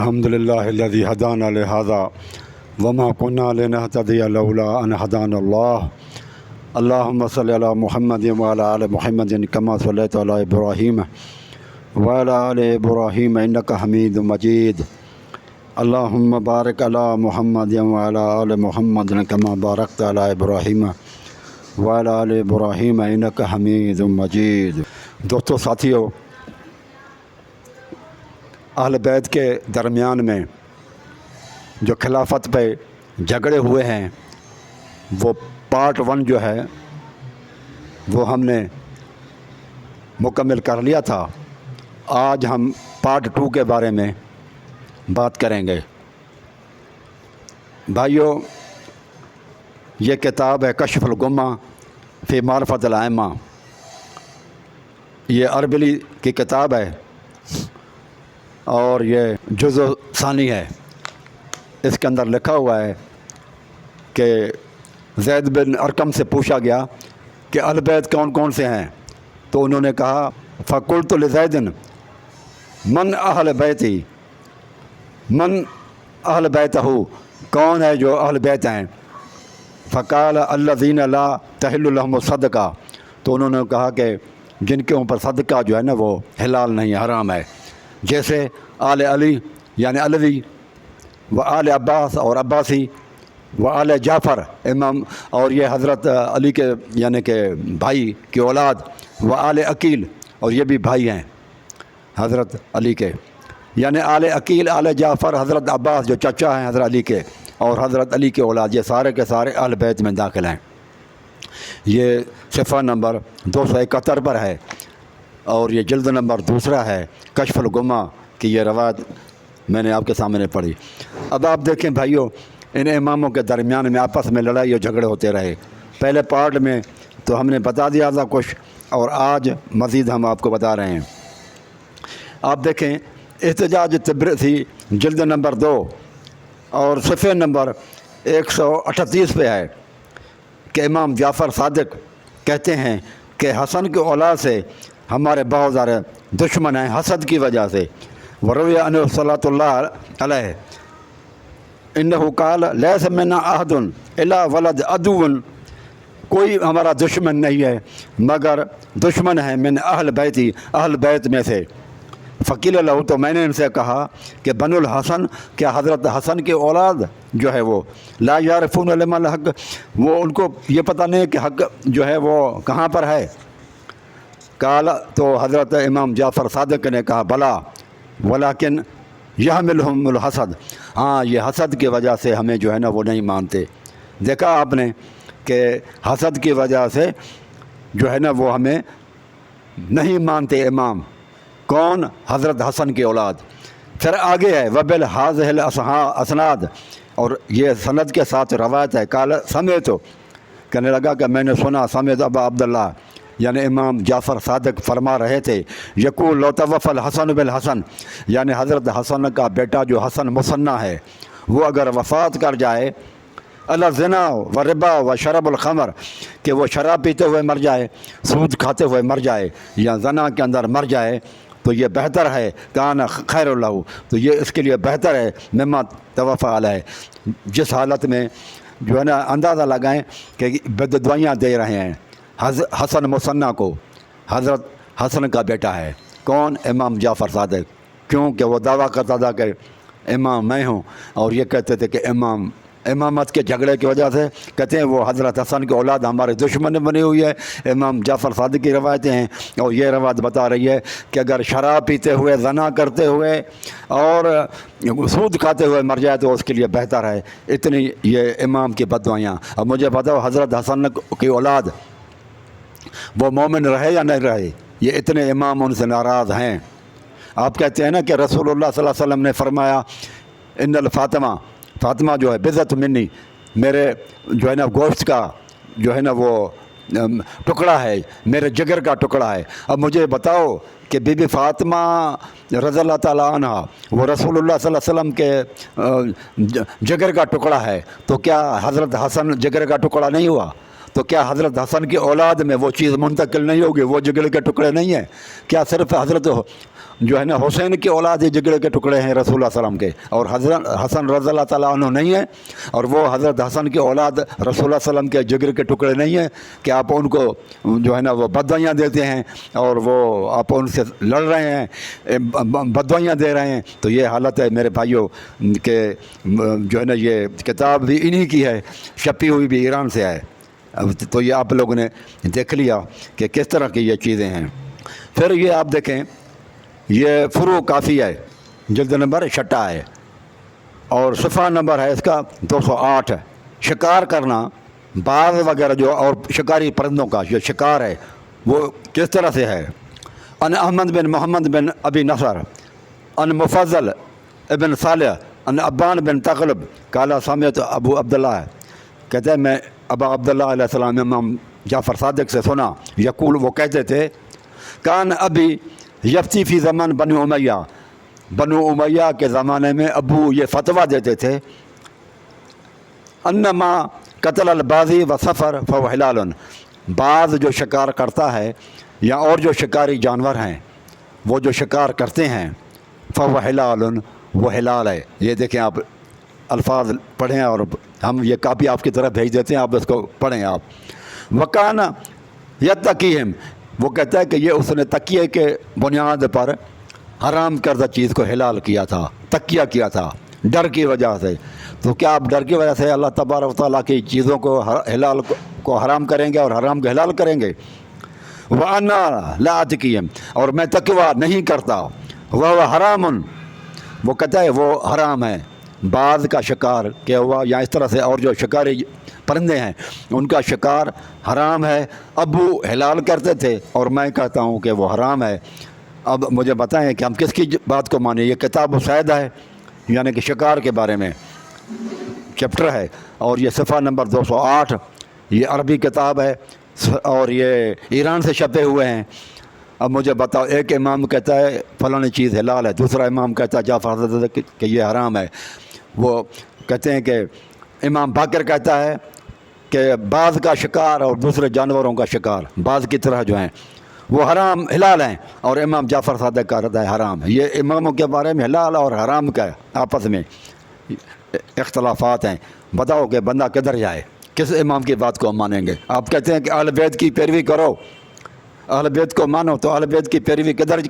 الحمد لله الذي هدانا لهذا وما كنا لنهتدي لولا أن هدانا الله. اللهم صل على محمد وعلى آل محمد كما صليت على إبراهيم وعلى آل إبراهيم إنك حميد مجيد. اللهم بارك على محمد وعلى آل محمد كما باركت على إبراهيم وعلى آل إبراهيم إنك حميد مجيد. دوستو ساتھیو، اہل بیت کے درمیان میں جو خلافت پہ جھگڑے ہوئے ہیں وہ پارٹ 1 جو ہے وہ ہم نے مکمل کر لیا تھا. آج ہم پارٹ 2 کے بارے میں بات کریں گے. بھائیو، یہ کتاب ہے کشف الغمہ فی معرفت الائمہ. یہ عربی کی کتاب ہے اور یہ جزء ثانی ہے. اس کے اندر لکھا ہوا ہے کہ زید بن ارقم سے پوچھا گیا کہ اہل بیت کون کون سے ہیں، تو انہوں نے کہا فقلت لزید من اہل بیتی من اہل بیتہ، کون ہے جو اہل بیت ہیں؟ فقال الذین لا تحل لهم الصدقہ، تو انہوں نے کہا کہ جن کے اوپر صدقہ جو ہے نا وہ حلال نہیں، حرام ہے. جیسے آل علی یعنی علوی، و آل عباس اور عباسی، و آل جعفر امام، اور یہ حضرت علی کے یعنی کہ بھائی کی اولاد، و آل عقیل، اور یہ بھی بھائی ہیں حضرت علی کے، یعنی آل عقیل، آل جعفر، حضرت عباس جو چچا ہیں حضرت علی کے، اور حضرت علی کے اولاد، یہ سارے کے سارے اہل بیت میں داخل ہیں. یہ صفحہ نمبر 271 پر ہے اور یہ جلد نمبر 2 ہے کشف الغمہ کی. یہ روایت میں نے آپ کے سامنے پڑھی. اب آپ دیکھیں بھائیو، ان اماموں کے درمیان میں آپس میں لڑائی اور جھگڑے ہوتے رہے. پہلے پارٹ میں تو ہم نے بتا دیا تھا کچھ، اور آج مزید ہم آپ کو بتا رہے ہیں. آپ دیکھیں احتجاج تبرسی جلد نمبر 2 اور صفحہ نمبر 138 پہ ہے کہ امام جعفر صادق کہتے ہیں کہ حسن کے اولاد سے ہمارے بہت سارے دشمن ہیں حسد کی وجہ سے. وروی عنہ صلی اللہ علیہ انہ قال لیس منا احد الا ولد عدو، کوئی ہمارا دشمن نہیں ہے مگر دشمن ہے من اہل بیتی، اہل بیت میں سے. فقیل له، تو میں نے ان سے کہا کہ بنو الحسن، کیا حضرت حسن کے اولاد جو ہے وہ لا یعرفون لمن الحق، وہ ان کو یہ پتہ نہیں کہ حق جو ہے وہ کہاں پر ہے؟ قال، تو حضرت امام جعفر صادق نے کہا بلا ولیکن یحملہم الحسد، ہاں یہ حسد کی وجہ سے ہمیں جو ہے نا وہ نہیں مانتے. دیکھا آپ نے کہ حسد کی وجہ سے جو ہے نا وہ ہمیں نہیں مانتے امام. کون؟ حضرت حسن کی اولاد. پھر آگے ہے وبالحاظ الاسناد، اور یہ سند کے ساتھ روایت ہے. قال سمعت، کہنے لگا کہ میں نے سنا، سمعت ابا عبداللہ یعنی امام جعفر صادق فرما رہے تھے یقول لو توفى الحسن بالحسن، یعنی حضرت حسن کا بیٹا جو حسن مثنیٰ ہے وہ اگر وفات کر جائے الزنا و ربا و شرب الخمر، کہ وہ شراب پیتے ہوئے مر جائے، سود کھاتے ہوئے مر جائے، یا زنا کے اندر مر جائے، تو یہ بہتر ہے کان خیر اللہ، تو یہ اس کے لیے بہتر ہے مما توفى علیہ، جس حالت میں جو ہے نا اندازہ لگائیں کہ بددعائیاں دے رہے ہیں حسن مثنیٰ کو. حضرت حسن کا بیٹا ہے کون؟ امام جعفر صادق. کیوں کہ وہ دعویٰ کرتا تھا کہ امام میں ہوں، اور یہ کہتے تھے کہ امامت کے جھگڑے کی وجہ سے کہتے ہیں وہ حضرت حسن کی اولاد ہمارے دشمن بنی ہوئی ہے. امام جعفر صادق کی روایتیں ہیں، اور یہ روایت بتا رہی ہے کہ اگر شراب پیتے ہوئے، زنا کرتے ہوئے اور سود کھاتے ہوئے مر جائے تو اس کے لیے بہتر ہے. اتنی یہ امام کی بددعائیاں. اب مجھے بتاؤ حضرت حسن کی اولاد وہ مومن رہے یا نہیں رہے؟ یہ اتنے امام ان سے ناراض ہیں. آپ کہتے ہیں نا کہ رسول اللہ صلی اللہ علیہ وسلم نے فرمایا ان الفاطمہ، فاطمہ جو ہے بذت منی، میرے جو ہے نا گوشت کا جو ہے نا وہ ٹکڑا ہے، میرے جگر کا ٹکڑا ہے. اب مجھے بتاؤ کہ بی بی فاطمہ رضی اللہ تعالیٰ عنہ وہ رسول اللہ صلی اللہ علیہ وسلم کے جگر کا ٹکڑا ہے، تو کیا حضرت حسن جگر کا ٹکڑا نہیں ہوا؟ تو کیا حضرت حسن کی اولاد میں وہ چیز منتقل نہیں ہوگی؟ وہ جگر کے ٹکڑے نہیں ہیں کیا؟ صرف حضرت جو ہے نا حسین کی اولاد ہی جگر کے ٹکڑے ہیں رسول اللہ صلی اللہ علیہ وسلم کے، اور حضرت حسن رضی اللہ تعالیٰ عنہ نہیں ہیں، اور وہ حضرت حسن کی اولاد رسول اللہ صلی اللہ علیہ وسلم کے جگر کے ٹکڑے نہیں ہیں کہ آپ ان کو جو ہے نا وہ بددعائیاں دیتے ہیں اور وہ آپ ان سے لڑ رہے ہیں، بددعائیاں دے رہے ہیں؟ تو یہ حالت ہے میرے بھائیوں کہ جو ہے نا یہ کتاب بھی انہی کی ہے، چھپی ہوئی بھی ایران سے ہے۔ تو یہ آپ لوگوں نے دیکھ لیا کہ کس طرح کی یہ چیزیں ہیں۔ پھر یہ آپ دیکھیں، یہ فروع کافی ہے، جلد نمبر 6 ہے، اور صفحہ نمبر ہے اس کا 208 ہے۔ شکار کرنا باز وغیرہ جو اور شکاری پرندوں کا جو شکار ہے وہ کس طرح سے ہے؟ ان احمد بن محمد بن ابی نصر ان مفضل ابن صالح ان ابان بن تغلب قال سمعت ابو عبداللہ، کہتے ہیں میں ابا عبداللہ علیہ السلام امام جعفر صادق سے سنا، یقول وہ کہتے تھے، کان ابی یفتی فی زمان بنو امیہ، بنو امیہ کے زمانے میں ابو یہ فتویٰ دیتے تھے، انما قتل البازی و سفر فهو حلال، بعض جو شکار کرتا ہے یا اور جو شکاری جانور ہیں وہ جو شکار کرتے ہیں فهو حلال، وہ حلال ہے۔ یہ دیکھیں آپ الفاظ پڑھیں، اور ہم یہ کاپی آپ کی طرف بھیج دیتے ہیں، آپ اس کو پڑھیں آپ۔ وکان یتقیہم، وہ کہتا ہے کہ یہ اس نے تقیے کے بنیاد پر حرام کردہ چیز کو حلال کیا تھا، تقیہ کیا تھا ڈر کی وجہ سے۔ تو کیا آپ ڈر کی وجہ سے اللہ تبارک و تعالیٰ کی چیزوں کو حلال کو حرام کریں گے اور حرام کو حلال کریں گے؟ وَأَنَا لَا أَتَقِيَّ، اور میں تقویٰ نہیں کرتا، وہ حرام، وہ کہتا ہے وہ حرام ہے۔ بعض کا شکار کیا ہوا، یا اس طرح سے اور جو شکاری پرندے ہیں ان کا شکار حرام ہے، ابو حلال کرتے تھے اور میں کہتا ہوں کہ وہ حرام ہے۔ اب مجھے بتائیں کہ ہم کس کی بات کو مانیں؟ یہ کتاب الصید ہے، یعنی کہ شکار کے بارے میں چیپٹر ہے، اور یہ صفحہ نمبر 208، یہ عربی کتاب ہے اور یہ ایران سے چھپے ہوئے ہیں۔ اب مجھے بتاؤ، ایک امام کہتا ہے فلاں چیز حلال ہے، دوسرا امام کہتا ہے جعفر حضرت کہ یہ حرام ہے۔ وہ کہتے ہیں کہ امام باقر کہتا ہے کہ بعض کا شکار اور دوسرے جانوروں کا شکار بعض کی طرح جو ہیں وہ حرام حلال ہیں، اور امام جعفر صادق کہتا ہے حرام ہے۔ یہ اماموں کے بارے میں حلال اور حرام کا آپس میں اختلافات ہیں۔ بتاؤ کہ بندہ کدھر جائے، کس امام کی بات کو مانیں گے؟ آپ کہتے ہیں کہ اہل بیت کی پیروی کرو، اہل بیت کو مانو، تو اہل بیت کی پیروی کدھر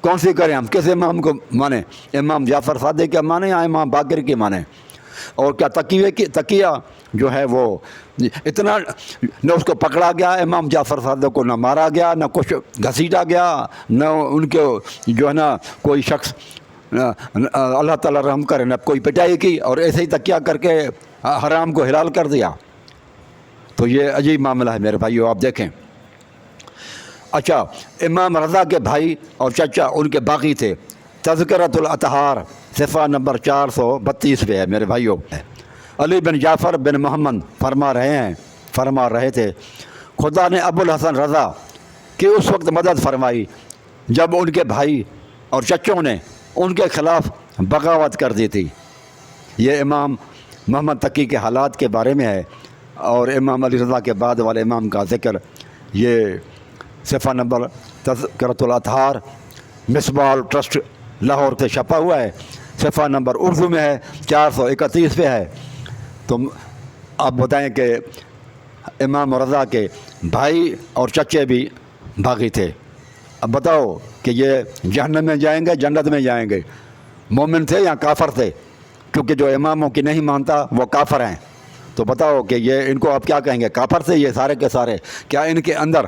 کون سی کریں؟ ہم کس امام کو مانیں؟ امام جعفر صادق کے مانیں یا امام باقر کی مانیں؟ اور کیا تقیہ جو ہے وہ اتنا نہ اس کو پکڑا گیا امام جعفر صادق کو، نہ مارا گیا، نہ کچھ گھسیٹا گیا، نہ ان کے جو ہے نا کوئی شخص اللہ تعالیٰ رحم کرے نہ کوئی پٹائی کی، اور ایسے ہی تقیہ کر کے حرام کو حلال کر دیا۔ تو یہ عجیب معاملہ ہے میرے بھائیو، آپ دیکھیں۔ اچھا، امام رضا کے بھائی اور چچا ان کے باقی تھے، تذکرۃ الاطہار صفحہ نمبر 432 پہ ہے میرے بھائیوں۔ علی بن جعفر بن محمد فرما رہے تھے، خدا نے ابو الحسن رضا کی اس وقت مدد فرمائی جب ان کے بھائی اور چچوں نے ان کے خلاف بغاوت کر دی تھی۔ یہ امام محمد تقی کے حالات کے بارے میں ہے، اور امام علی رضا کے بعد والے امام کا ذکر یہ صفحہ نمبر تذکرۃ الاطہار مصباح ٹرسٹ لاہور سے چھپا ہوا ہے، صفحہ نمبر اردو میں ہے 431 پہ ہے۔ تو آپ بتائیں کہ امام رضا کے بھائی اور چچے بھی باغی تھے۔ اب بتاؤ کہ یہ جہنم میں جائیں گے جنت میں جائیں گے؟ مومن تھے یا کافر تھے؟ کیونکہ جو اماموں کی نہیں مانتا وہ کافر ہیں۔ تو بتاؤ کہ یہ ان کو آپ کیا کہیں گے؟ کافر تھے یہ سارے کے سارے؟ کیا ان کے اندر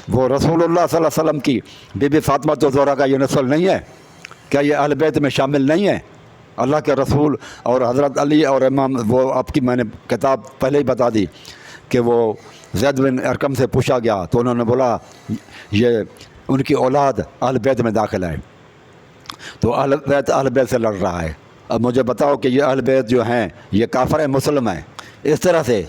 وہ رسول اللہ صلی اللہ علیہ وسلم کی بی بی فاطمہ الزہرا کا یہ نسل نہیں ہے؟ کیا یہ اہل بیت میں شامل نہیں ہے؟ اللہ کے رسول اور حضرت علی اور امام، وہ آپ کی میں نے کتاب پہلے ہی بتا دی کہ وہ زید بن ارقم سے پوچھا گیا تو انہوں نے بولا یہ ان کی اولاد اہل بیت میں داخل ہے، تو اہل بیت سے لڑ رہا ہے۔ اب مجھے بتاؤ کہ یہ اہل بیت جو ہیں یہ کافر ہیں مسلم ہیں؟ اس طرح سے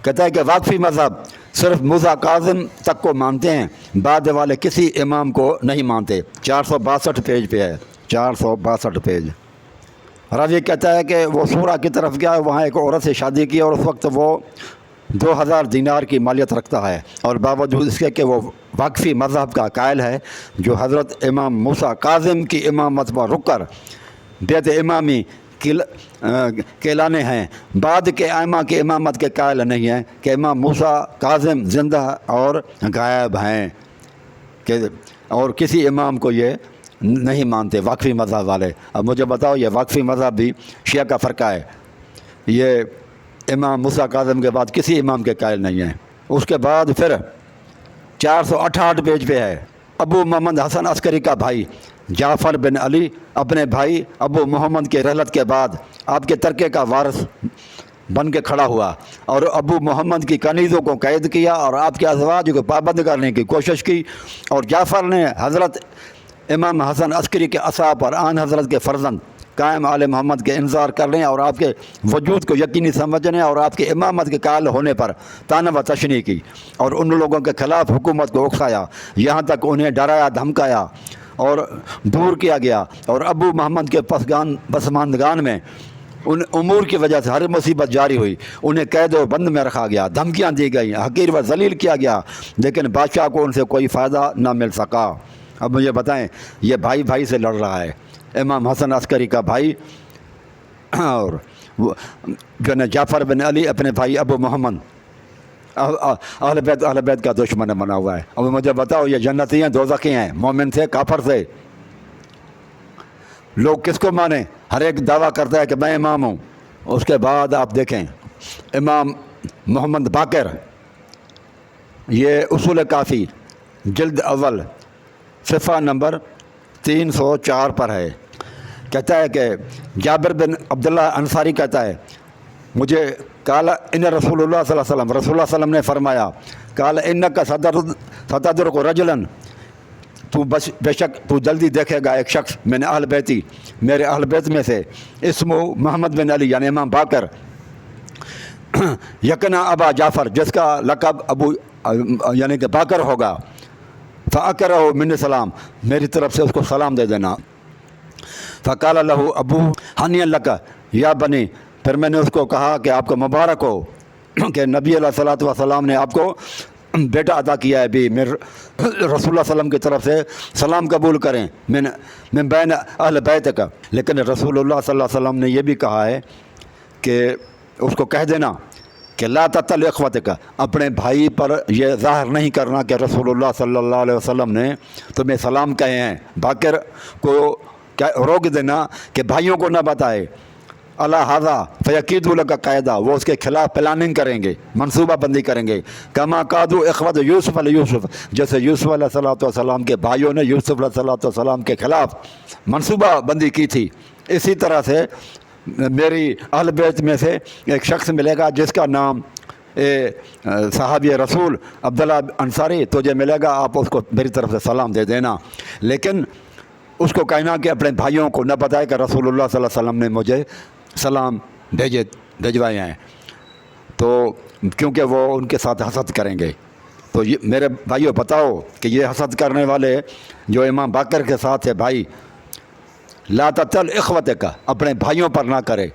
کہتا ہے کہ واقفی مذہب صرف مرزا کاظم تک کو مانتے ہیں، بعد والے کسی امام کو نہیں مانتے۔ 462 پیج پہ ہے، 462 پیج۔ راوی کہتا ہے کہ وہ سورہ کی طرف گیا، وہاں ایک عورت سے شادی کی اور اس وقت وہ 2000 دینار کی مالیت رکھتا ہے، اور باوجود اس کے کہ وہ واقفی مذہب کا قائل ہے جو حضرت امام موسیٰ کاظم کی امامت پر رک کر بیت امامی کہلانے ہیں، بعد کے ائمہ کی امامت کے قائل نہیں ہیں کہ امام موسیٰ کاظم زندہ اور غائب ہیں، کہ اور کسی امام کو یہ نہیں مانتے واقفی مذہب والے۔ اب مجھے بتاؤ، یہ واقفی مذہب بھی شیعہ کا فرقہ ہے، یہ امام موسیٰ کاظم کے بعد کسی امام کے قائل نہیں ہیں۔ اس کے بعد پھر 468 پیج پہ ہے، ابو محمد حسن عسکری کا بھائی جعفر بن علی اپنے بھائی ابو محمد کے رحلت کے بعد آپ کے ترکے کا وارث بن کے کھڑا ہوا، اور ابو محمد کی کنیزوں کو قید کیا اور آپ کے ازواج کو پابند کرنے کی کوشش کی، اور جعفر نے حضرت امام حسن عسکری کے اصحاب پر آن حضرت کے فرزند قائم آل محمد کے انظار کرنے اور آپ کے وجود کو یقینی سمجھنے اور آپ کے امامت کے قائل ہونے پر طعن و تشنیع کی، اور ان لوگوں کے خلاف حکومت کو اکسایا، یہاں تک انہیں ڈرایا دھمکایا اور دور کیا گیا، اور ابو محمد کے پسماندگان میں ان امور کی وجہ سے ہر مصیبت جاری ہوئی، انہیں قید و بند میں رکھا گیا، دھمکیاں دی گئیں، حقیر و ذلیل کیا گیا، لیکن بادشاہ کو ان سے کوئی فائدہ نہ مل سکا۔ اب مجھے بتائیں، یہ بھائی بھائی سے لڑ رہا ہے، امام حسن عسکری کا بھائی اور جو ہے جعفر بن علی اپنے بھائی ابو محمد، اہل بیت کا دشمن بنا ہوا ہے۔ اب مجھے بتاؤ، یہ جنتی ہیں دوزخی ہیں، مومن سے کافر سے؟ لوگ کس کو مانیں؟ ہر ایک دعویٰ کرتا ہے کہ میں امام ہوں۔ اس کے بعد آپ دیکھیں امام محمد باقر، یہ اصول کافی جلد اول صفحہ نمبر 304 پر ہے، کہتا ہے کہ جابر بن عبداللہ انصاری کہتا ہے، مجھے قال ان رسول اللہ صلی اللہ علیہ وسلم، رسول اللہ صلی اللہ علیہ وسلم نے فرمایا، قال انک ستدرک رجلا، تو بے شک تو جلدی دیکھے گا ایک شخص من اہل بیتی، میرے اہل بیت میں سے، اسمو محمد بن علی یعنی امام باقر، یکنا ابا جعفر جس کا لقب ابو یعنی کہ باقر ہوگا، فاقرہ من سلام، میری طرف سے اس کو سلام دے دینا۔ فقال له ابو ہنیئا لک یا بنی، پھر میں نے اس کو کہا کہ آپ کو مبارک ہو کہ نبی علیہ الصلوۃ والسلام نے آپ کو بیٹا عطا کیا ہے، بھی رسول اللہ صلی اللہ علیہ وسلم کی طرف سے سلام قبول کریں من بین اہل بیت کا۔ لیکن رسول اللہ صلی اللہ علیہ وسلم نے یہ بھی کہا ہے کہ اس کو کہہ دینا کہ لا تطل اخوتک، اپنے بھائی پر یہ ظاہر نہیں کرنا کہ رسول اللہ صلی اللہ علیہ وسلم نے تمہیں سلام کہے ہیں۔ باقر کو روک دینا کہ بھائیوں کو نہ بتائے، اللہ حاضہ فیقید لک قاعدہ، وہ اس کے خلاف پلاننگ کریں گے، منصوبہ بندی کریں گے، کما قادو اخوت یوسف علیہ یوسف، جیسے یوسف علیہ الصلوۃ والسلام کے بھائیوں نے یوسف علیہ الصلوۃ والسلام کے خلاف منصوبہ بندی کی تھی، اسی طرح سے میری اہل بیت میں سے ایک شخص ملے گا جس کا نام صحابی رسول عبداللہ انصاری، تجھے ملے گا، آپ اس کو میری طرف سے سلام دے دینا، لیکن اس کو کہنا کہ اپنے بھائیوں کو نہ بتائے کہ رسول اللہ صلی اللہ علیہ وسلم نے مجھے سلام بھجوائے ہیں، تو کیونکہ وہ ان کے ساتھ حسد کریں گے۔ تو یہ میرے بھائیوں بتاؤ کہ یہ حسد کرنے والے جو امام باقر کے ساتھ ہے بھائی، لا تطل اخوت کا، اپنے بھائیوں پر نہ کرے،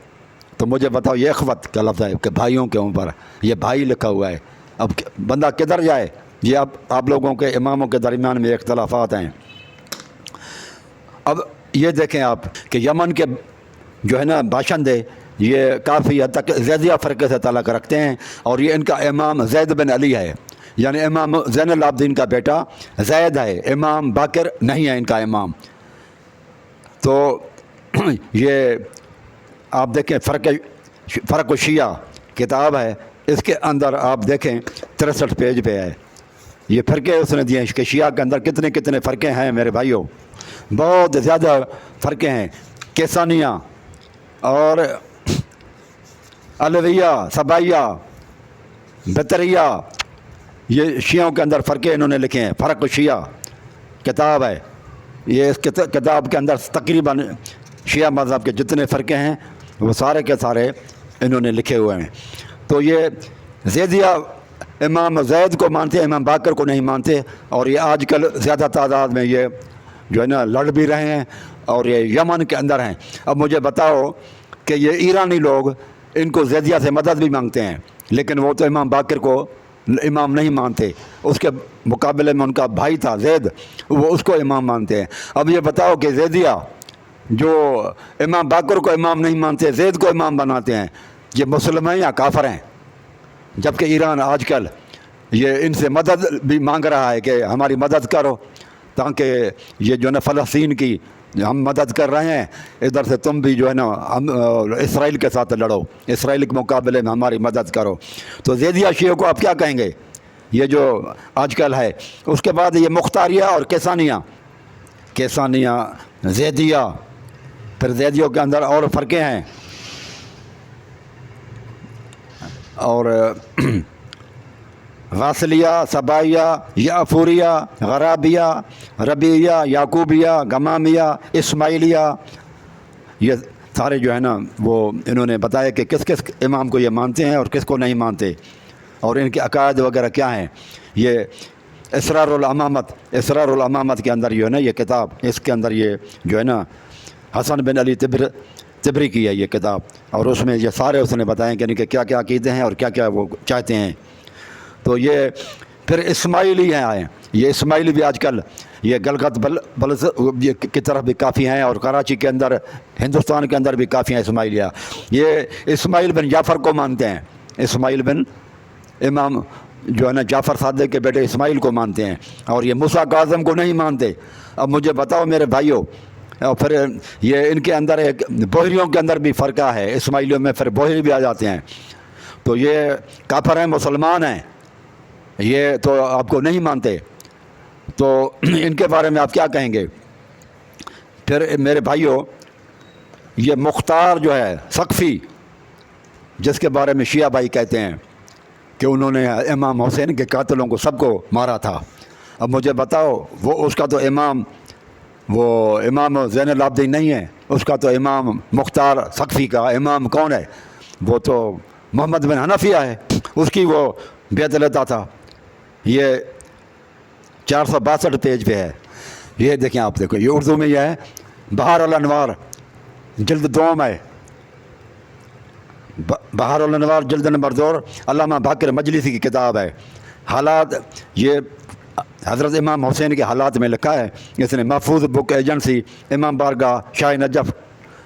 تو مجھے بتاؤ یہ اخوت کا لفظ ہے کہ بھائیوں کے اوپر یہ بھائی لکھا ہوا ہے، اب بندہ کدھر جائے؟ یہ اب آپ لوگوں کے اماموں کے درمیان میں اختلافات ہیں۔ اب یہ دیکھیں آپ کہ یمن کے جو ہے نا باشندے، یہ کافی حد تک زیدیہ فرقے سے تعلق رکھتے ہیں، اور یہ ان کا امام زید بن علی ہے، یعنی امام زین العابدین کا بیٹا زید ہے، امام باقر نہیں ہے ان کا امام۔ تو یہ آپ دیکھیں فرق شیعہ کتاب ہے، اس کے اندر آپ دیکھیں 63 پیج پہ ہے، یہ فرقے اس نے دیے کہ شیعہ کے اندر کتنے کتنے فرقے ہیں میرے بھائیوں، بہت زیادہ فرقے ہیں، کیسانیہ اور علویہ، سبائیہ، بطریہ، یہ شیعوں کے اندر فرقے انہوں نے لکھے ہیں، فرق شیعہ کتاب ہے، یہ اس کتاب کے اندر تقریباً شیعہ مذہب کے جتنے فرقے ہیں وہ سارے کے سارے انہوں نے لکھے ہوئے ہیں۔ تو یہ زیدیہ امام زید کو مانتے ہیں، امام باقر کو نہیں مانتے، اور یہ آج کل زیادہ تعداد میں یہ جو ہے نا لڑ بھی رہے ہیں اور یہ یمن کے اندر ہیں۔ اب مجھے بتاؤ کہ یہ ایرانی لوگ ان کو زیدیہ سے مدد بھی مانگتے ہیں، لیکن وہ تو امام باقر کو امام نہیں مانتے، اس کے مقابلے میں ان کا بھائی تھا زید، وہ اس کو امام مانتے ہیں۔ اب یہ بتاؤ کہ زیدیہ جو امام باقر کو امام نہیں مانتے، زید کو امام بناتے ہیں، یہ مسلم ہیں یا کافر ہیں؟ جبکہ ایران آج کل یہ ان سے مدد بھی مانگ رہا ہے کہ ہماری مدد کرو، تاکہ یہ جو ہے نا فلسطین کی ہم مدد کر رہے ہیں، ادھر سے تم بھی جو ہے نا اسرائیل کے ساتھ لڑو، اسرائیل کے مقابلے میں ہماری مدد کرو۔ تو زیدیہ شیعہ کو آپ کیا کہیں گے؟ یہ جو آج کل ہے۔ اس کے بعد یہ مختاریہ اور کیسانیہ زیدیہ، پھر زیدیوں کے اندر اور فرقے ہیں، اور غاسلیہ، سبائیہ، یعفوریہ، غرابیہ، ربیعیہ، یعقوبیہ، غمامیہ، اسماعیلیہ، یہ سارے جو ہے نا وہ انہوں نے بتایا کہ کس کس امام کو یہ مانتے ہیں اور کس کو نہیں مانتے، اور ان کے عقائد وغیرہ کیا ہیں۔ یہ اسرار الامامت کے اندر جو ہے نا یہ کتاب، اس کے اندر یہ جو ہے نا حسن بن علی تبری کی ہے یہ کتاب، اور اس میں یہ سارے اس نے بتائیں کہ ان کے کیا کیا عقیدے ہیں اور کیا کیا وہ چاہتے ہیں۔ تو یہ پھر اسماعیلی ہیں آئے، یہ اسماعیلی بھی آج کل یہ گلگت بلز کی طرف بھی کافی ہیں، اور کراچی کے اندر، ہندوستان کے اندر بھی کافی ہیں اسماعیلیہ۔ یہ اسماعیل بن جعفر کو مانتے ہیں، اسماعیل بن امام جو ہے نا جعفر صادق کے بیٹے اسماعیل کو مانتے ہیں، اور یہ موسیٰ کاظم کو نہیں مانتے۔ اب مجھے بتاؤ میرے بھائیوں، اور پھر یہ ان کے اندر ایک بوہریوں کے اندر بھی فرقہ ہے، اسماعیلیوں میں پھر بوہری بھی آ جاتے ہیں، تو یہ کافر ہیں، مسلمان ہیں، یہ تو آپ کو نہیں مانتے، تو ان کے بارے میں آپ کیا کہیں گے؟ پھر میرے بھائیوں، یہ مختار جو ہے ثقفی، جس کے بارے میں شیعہ بھائی کہتے ہیں کہ انہوں نے امام حسین کے قاتلوں کو سب کو مارا تھا، اب مجھے بتاؤ وہ اس کا تو امام زین العابدین نہیں ہے، اس کا تو امام مختار ثقفی کا امام کون ہے؟ وہ تو محمد بن حنفیہ ہے، اس کی وہ بیعت لیتا تھا۔ یہ 462 پیج پہ ہے، یہ دیکھیں آپ، دیکھو یہ اردو میں یہ ہے، بہار الانوار جلد دوم ہے، بہار الانوار جلد نمبر 2، علامہ باقر مجلسی کی کتاب ہے۔ حالات، یہ حضرت امام حسین کے حالات میں لکھا ہے، اس نے محفوظ بک ایجنسی، امام بارگاہ، شاہ نجف،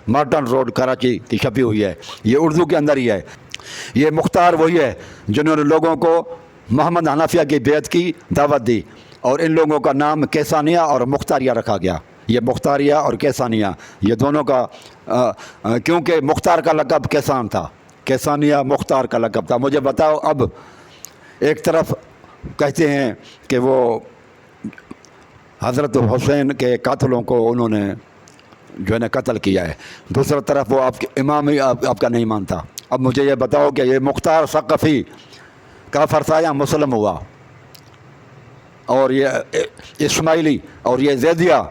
مارٹن روڈ، کراچی کی چھپی ہوئی ہے، یہ اردو کے اندر ہی ہے۔ یہ مختار وہی ہے جنہوں نے لوگوں کو محمد حنفیہ کی بیعت کی دعوت دی، اور ان لوگوں کا نام کیسانیہ اور مختاریہ رکھا گیا۔ یہ مختاریہ اور کیسانیہ، یہ دونوں کا کیونکہ مختار کا لقب کیسان تھا، کیسانیہ مختار کا لقب تھا۔ مجھے بتاؤ، اب ایک طرف کہتے ہیں کہ وہ حضرت حسین کے قاتلوں کو انہوں نے جو ہے نا قتل کیا ہے، دوسری طرف وہ آپ کے امام ہی آپ کا نہیں مانتا۔ اب مجھے یہ بتاؤ کہ یہ مختار ثقفی کافر تھا یا مسلم ہوا؟ اور یہ اسماعیلی اور یہ زیدیہ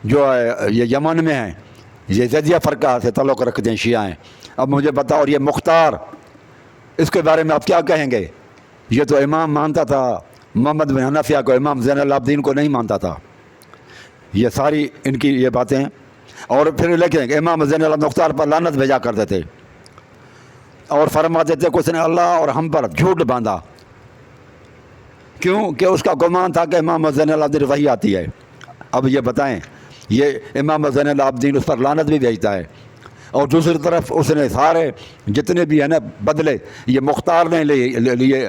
جو ہے یہ یمن میں ہیں، یہ زیدیہ فرقہ سے تعلق رکھتے ہیں، شیعہ ہیں۔ اب مجھے بتاؤ، اور یہ مختار، اس کے بارے میں آپ کیا کہیں گے؟ یہ تو امام مانتا تھا محمد بن حنفیہ کو، امام زین العابدین کو نہیں مانتا تھا۔ یہ ساری ان کی یہ باتیں ہیں، اور پھر لکھیں کہ امام زین العابدین مختار پر لعنت بھیجا کرتے تھے، اور فرماتے تھے کہ اس نے اللہ اور ہم پر جھوٹ باندھا، کیوں کہ اس کا گمان تھا کہ امام زین العابدین وحی آتی ہے۔ اب یہ بتائیں، یہ امام زین العابدین اس پر لعنت بھی بھیجتا ہے، اور دوسری طرف اس نے سارے جتنے بھی ہیں نا بدلے یہ مختار نے لیے،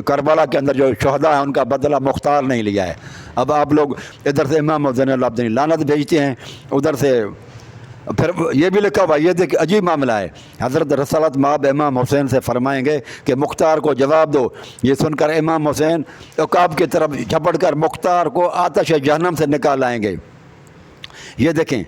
کربلا کے اندر جو شہداء ہیں ان کا بدلہ مختار نہیں لیا ہے۔ اب آپ لوگ ادھر سے امام زین العابدین لعنت بھیجتے ہیں، ادھر سے پھر یہ بھی لکھا ہوا، یہ دیکھ عجیب معاملہ ہے، حضرت رسالت مآب امام حسین سے فرمائیں گے کہ مختار کو جواب دو۔ یہ سن کر امام حسین عقاب کی طرف جھپٹ کر مختار کو آتش جہنم سے نکال لائیں گے۔ یہ دیکھیں،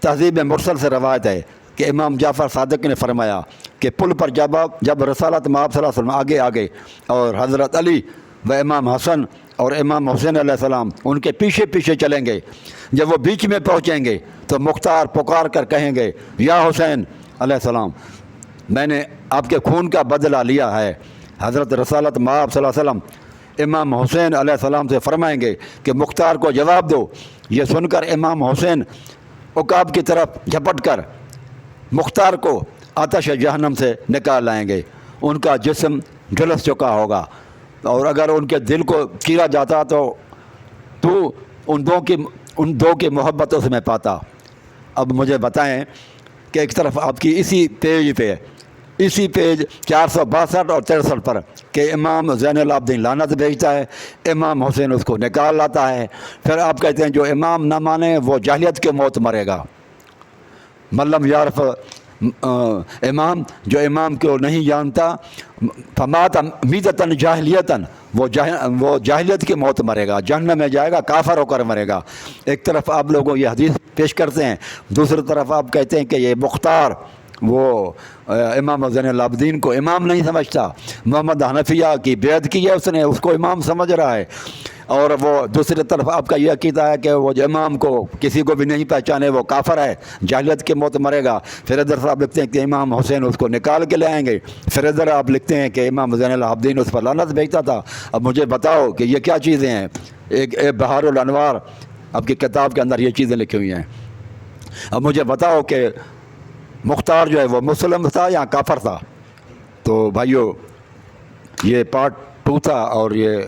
تہذیب مرسل سے روایت ہے کہ امام جعفر صادق نے فرمایا کہ پل پر جب رسالت مآب صلی اللہ علیہ وسلم آگے آگے اور حضرت علی و امام حسن اور امام حسین علیہ السلام ان کے پیچھے پیچھے چلیں گے، جب وہ بیچ میں پہنچیں گے تو مختار پکار کر کہیں گے، یا حسین علیہ السلام، میں نے آپ کے خون کا بدلہ لیا ہے۔ حضرت رسالت مآب صلی اللہ علیہ وسلم امام حسین علیہ السلام سے فرمائیں گے کہ مختار کو جواب دو۔ یہ سن کر امام حسین عقاب کی طرف جھپٹ کر مختار کو آتش جہنم سے نکال لائیں گے. ان کا جسم جھلس چکا ہوگا، اور اگر ان کے دل کو چیرا جاتا تو ان دو کی محبت اس میں پاتا. اب مجھے بتائیں کہ ایک طرف آپ کی اسی پیج 462 اور 63 پر کہ امام زین العابدین لعنت بھیجتا ہے، امام حسین اس کو نکال لاتا ہے. پھر آپ کہتے ہیں جو امام نہ مانے وہ جاہلیت کی موت مرے گا. ملم یعرف امام، جو امام کو نہیں جانتا، فمات میتتن جاہلیتن، وہ جاہلیت کی موت مرے گا، جہنم میں جائے گا، کافر ہو کر مرے گا. ایک طرف آپ لوگوں یہ حدیث پیش کرتے ہیں، دوسری طرف آپ کہتے ہیں کہ یہ مختار وہ امام زین العابدین کو امام نہیں سمجھتا. محمد حنفیہ کی بیعت کی ہے اس نے، اس کو امام سمجھ رہا ہے. اور وہ دوسری طرف آپ کا یہ عقیدہ ہے کہ وہ جو امام کو کسی کو بھی نہیں پہچانے وہ کافر ہے، جاہلیت کی موت مرے گا. پھر ادھر سے آپ لکھتے ہیں کہ امام حسین اس کو نکال کے لے آئیں گے. پھر ادھر آپ لکھتے ہیں کہ امام زین العابدین اس پر لعنت بھیجتا تھا. اب مجھے بتاؤ کہ یہ کیا چیزیں ہیں؟ ایک بہار الانوار آپ کی کتاب کے اندر یہ چیزیں لکھی ہوئی ہیں. اب مجھے بتاؤ کہ مختار جو ہے وہ مسلم تھا یا کافر تھا؟ تو بھائیو یہ پارٹ 2 تھا اور یہ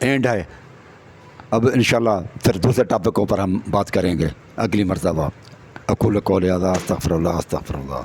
اینڈ ہے. اب انشاءاللہ پھر دوسرے ٹاپکوں پر ہم بات کریں گے اگلی مرتبہ. اقول قولی ھذا استغفر اللہ.